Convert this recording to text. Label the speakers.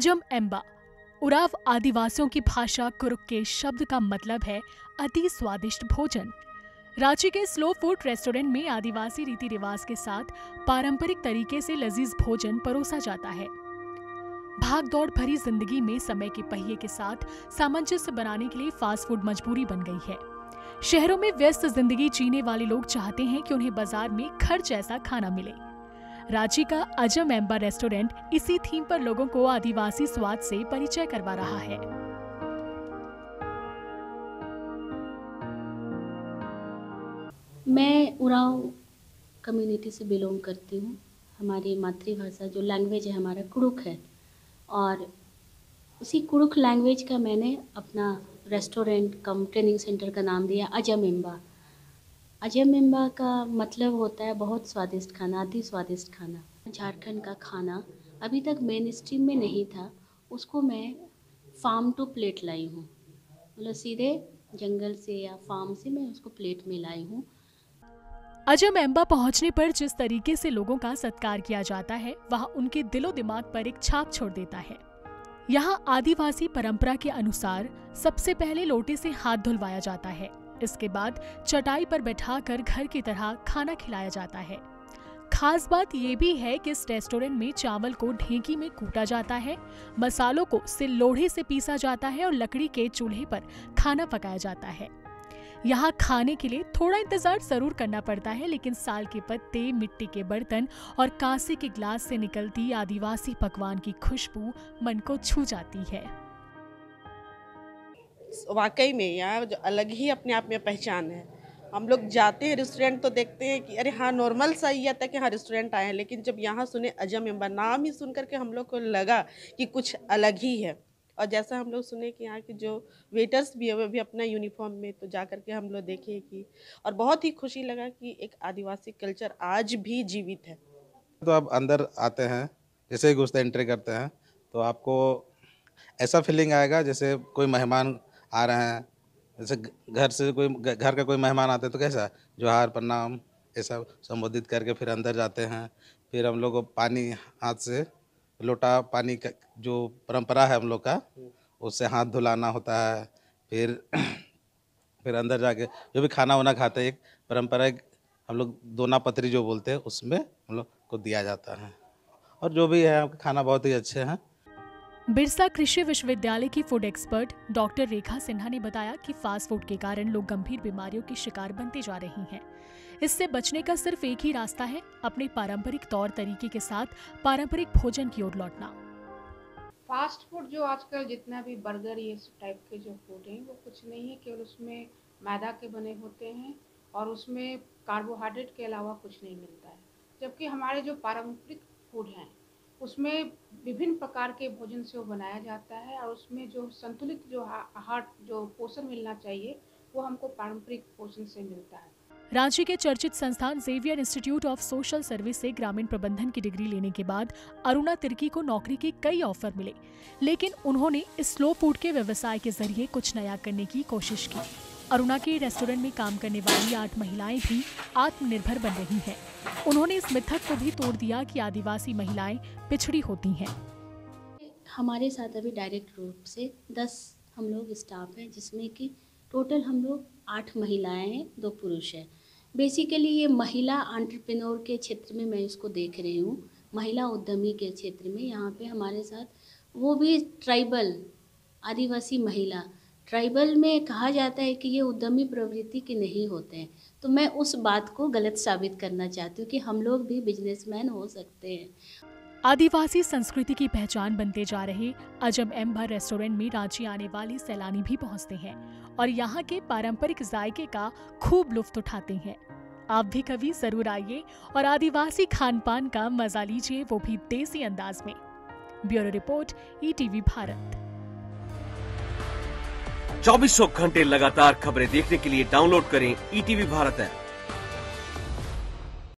Speaker 1: अजम एम्बा उराव आदिवासियों की भाषा कुरुक के शब्द का मतलब है अति स्वादिष्ट भोजन। रांची के स्लो फूड रेस्टोरेंट में आदिवासी रीति रिवाज के साथ पारंपरिक तरीके से लजीज भोजन परोसा जाता है। भाग दौड़ भरी जिंदगी में समय के पहिए के साथ सामंजस्य बनाने के लिए फास्ट फूड मजबूरी बन गई है। शहरों में व्यस्त जिंदगी जीने वाले लोग चाहते हैं कि उन्हें बाजार में घर जैसा खाना मिले। रांची का अजम एम्बा रेस्टोरेंट इसी थीम पर लोगों को आदिवासी स्वाद से परिचय करवा रहा है।
Speaker 2: मैं उराव कम्युनिटी से बिलोंग करती हूँ। हमारी मातृभाषा जो लैंग्वेज है हमारा कुरुक है और उसी कुरुक लैंग्वेज का मैंने अपना रेस्टोरेंट कम ट्रेनिंग सेंटर का नाम दिया अजम एम्बा। अजम एम्बा का मतलब होता है बहुत स्वादिष्ट खाना, अति स्वादिष्ट खाना। झारखंड का खाना अभी तक मेन स्ट्रीम में नहीं था, उसको मैं फार्म टू प्लेट लाई हूँ। मतलब सीधे जंगल से या फार्म से मैं उसको प्लेट में लाई हूँ।
Speaker 1: अजम एम्बा पहुंचने पर जिस तरीके से लोगों का सत्कार किया जाता है वह उनके दिलो दिमाग पर एक छाप छोड़ देता है। यहाँ आदिवासी परंपरा के अनुसार सबसे पहले लोटे से हाथ धुलवाया जाता है। इसके बाद चटाई पर बैठाकर घर की तरह खाना खिलाया जाता है। खास बात ये भी है कि इस रेस्टोरेंट में चावल को ढेंकी में कूटा जाता है, मसालों को सिललोढ़े से पीसा जाता है और लकड़ी के चूल्हे पर खाना पकाया जाता है। यहाँ खाने के लिए थोड़ा इंतजार जरूर करना पड़ता है, लेकिन साल के पत्ते, मिट्टी के बर्तन और कांसे के ग्लास से निकलती आदिवासी पकवान की खुशबू मन को छू जाती है।
Speaker 3: वाकई में यहाँ जो अलग ही अपने आप में पहचान है। हम लोग जाते हैं रेस्टोरेंट तो देखते हैं कि अरे हाँ नॉर्मल सा ही आता है कि हाँ रेस्टोरेंट आए हैं, लेकिन जब यहाँ सुने अजम एम्बा नाम ही सुन करके हम लोग को लगा कि कुछ अलग ही है। और जैसा हम लोग सुने कि यहाँ के जो वेटर्स भी है वो भी अपना यूनिफॉर्म में, तो जा करके हम लोग देखे कि और बहुत ही खुशी लगा कि एक आदिवासी कल्चर आज भी जीवित है।
Speaker 4: तो आप अंदर आते हैं, जैसे ही घुसते एंट्री करते हैं तो आपको ऐसा फीलिंग आएगा जैसे कोई मेहमान आ रहे हैं। जैसे घर से कोई घर का कोई मेहमान आते हैं तो कैसा जोहार प्रणाम ऐसा संबोधित करके फिर अंदर जाते हैं। फिर हम लोग को पानी हाथ से लोटा पानी का जो परंपरा है हम लोग का, उससे हाथ धुलाना होता है। फिर अंदर जाके जो भी खाना वाना खाते हैं एक परंपरा हम लोग दोना पत्री जो बोलते हैं उसमें हम लोग को दिया जाता है। और जो भी है खाना बहुत ही अच्छे हैं।
Speaker 1: बिरसा कृषि विश्वविद्यालय की फूड एक्सपर्ट डॉक्टर रेखा सिन्हा ने बताया कि फास्ट फूड के कारण लोग गंभीर बीमारियों के शिकार बनते जा रहे हैं। इससे बचने का सिर्फ एक ही रास्ता है, अपने पारंपरिक तौर तरीके के साथ पारंपरिक भोजन की ओर लौटना।
Speaker 5: फास्ट फूड जो आजकल जितना भी बर्गर ये टाइप के जो फूड हैं वो कुछ नहीं है, केवल उसमें मैदा के बने होते हैं और उसमें कार्बोहाइड्रेट के अलावा कुछ नहीं मिलता है। जबकि हमारे जो पारंपरिक फूड हैं उसमें विभिन्न प्रकार के भोजन से वो बनाया जाता है और उसमें जो संतुलित जो आहार जो पोषण मिलना चाहिए वो हमको पारंपरिक भोजन से मिलता है।
Speaker 1: रांची के चर्चित संस्थान Xavier institute of social service से ग्रामीण प्रबंधन की डिग्री लेने के बाद अरुणा तिर्की को नौकरी के कई ऑफर मिले, लेकिन उन्होंने इस स्लो फूड के व्यवसाय के जरिए कुछ नया करने की कोशिश की। अरुणा के रेस्टोरेंट में काम करने वाली 8 महिलाएं भी आत्मनिर्भर बन रही हैं। उन्होंने इस मिथक को भी तोड़ दिया कि आदिवासी महिलाएं पिछड़ी होती हैं।
Speaker 2: हमारे साथ अभी डायरेक्ट रूप से 10 हम लोग स्टाफ हैं, जिसमें कि टोटल हम लोग 8 महिलाएं हैं, 2 पुरुष हैं। बेसिकली ये महिला एंटरप्रेन्योर के क्षेत्र में मैं इसको देख रही हूँ, महिला उद्यमी के क्षेत्र में। यहाँ पे हमारे साथ वो भी ट्राइबल आदिवासी महिला, ट्राइबल में कहा जाता है कि ये उद्यमी प्रवृत्ति के नहीं होते हैं, तो मैं उस बात को गलत साबित करना चाहती हूँ कि हम लोग भी बिजनेसमैन हो सकते हैं।
Speaker 1: आदिवासी संस्कृति की पहचान बनते जा रहे अजम एम्बा रेस्टोरेंट में रांची आने वाले सैलानी भी पहुंचते हैं और यहाँ के पारंपरिक जायके का खूब लुत्फ उठाते हैं। आप भी कभी जरूर आइए और आदिवासी खान पान का मजा लीजिए, वो भी देसी अंदाज में। Bureau report, ETV Bharat.
Speaker 6: 24 घंटे लगातार खबरें देखने के लिए डाउनलोड करें ईटीवी भारत ऐप।